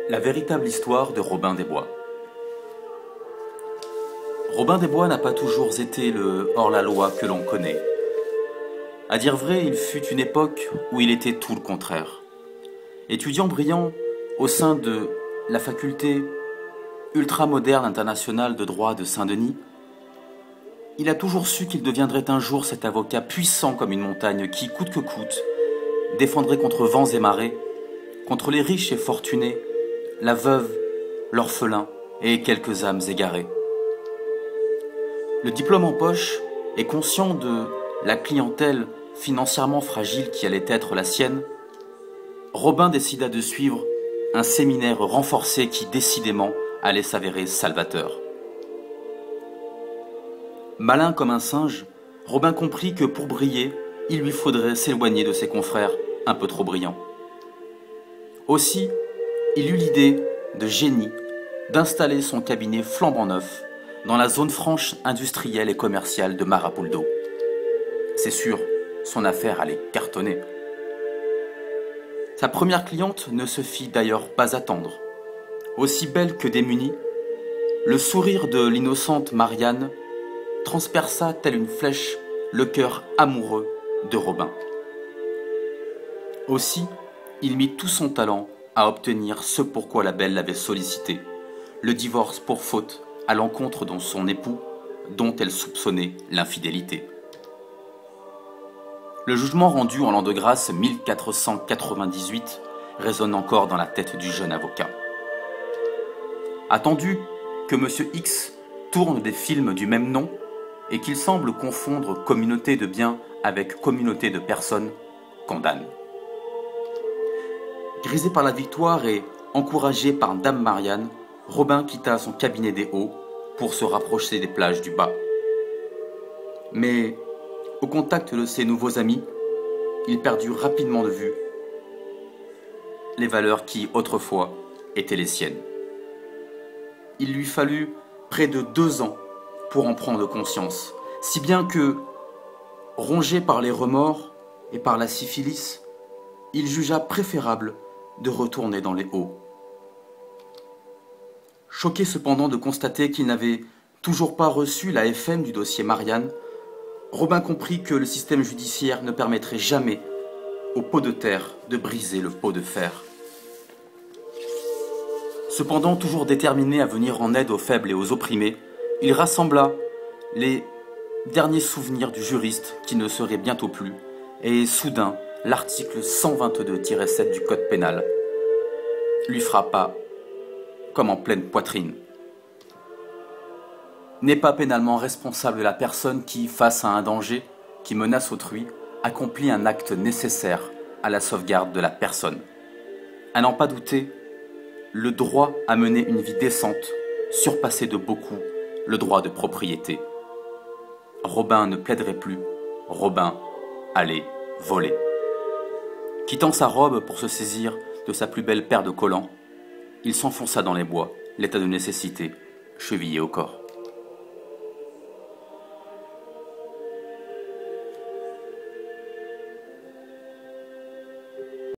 La véritable histoire de Robin des Bois. Robin des Bois n'a pas toujours été le hors-la-loi que l'on connaît. À dire vrai, il fut une époque où il était tout le contraire. Étudiant brillant au sein de la faculté ultramoderne internationale de droit de Saint-Denis, il a toujours su qu'il deviendrait un jour cet avocat puissant comme une montagne qui, coûte que coûte, défendrait contre vents et marées, contre les riches et fortunés, la veuve, l'orphelin et quelques âmes égarées. Le diplôme en poche et conscient de la clientèle financièrement fragile qui allait être la sienne, Robin décida de suivre un séminaire renforcé qui décidément allait s'avérer salvateur. Malin comme un singe, Robin comprit que pour briller, il lui faudrait s'éloigner de ses confrères un peu trop brillants. Aussi, il eut l'idée de génie d'installer son cabinet flambant neuf dans la zone franche industrielle et commerciale de Marapuldo. C'est sûr, son affaire allait cartonner. Sa première cliente ne se fit d'ailleurs pas attendre. Aussi belle que démunie, le sourire de l'innocente Marianne transperça telle une flèche le cœur amoureux de Robin. Aussi, il mit tout son talent à obtenir ce pourquoi la belle l'avait sollicité, le divorce pour faute à l'encontre de son époux, dont elle soupçonnait l'infidélité. Le jugement rendu en l'an de grâce 1498 résonne encore dans la tête du jeune avocat. Attendu que M. X tourne des films du même nom et qu'il semble confondre communauté de biens avec communauté de personnes, condamne. Grisé par la victoire et encouragé par Dame Marianne, Robin quitta son cabinet des hauts pour se rapprocher des plages du bas. Mais, au contact de ses nouveaux amis, il perdit rapidement de vue les valeurs qui, autrefois, étaient les siennes. Il lui fallut près de 2 ans pour en prendre conscience, si bien que, rongé par les remords et par la syphilis, il jugea préférable de retourner dans les hauts. Choqué cependant de constater qu'il n'avait toujours pas reçu la FM du dossier Marianne, Robin comprit que le système judiciaire ne permettrait jamais au pot de terre de briser le pot de fer. Cependant, toujours déterminé à venir en aide aux faibles et aux opprimés, il rassembla les derniers souvenirs du juriste qui ne serait bientôt plus, et soudain, l'article 122-7 du Code pénal lui frappa comme en pleine poitrine. N'est pas pénalement responsable la personne qui, face à un danger qui menace autrui, accomplit un acte nécessaire à la sauvegarde de la personne. À n'en pas douter, le droit à mener une vie décente surpassait de beaucoup le droit de propriété. Robin ne plaiderait plus, Robin allait voler. Quittant sa robe pour se saisir de sa plus belle paire de collants, il s'enfonça dans les bois, l'état de nécessité chevillé au corps.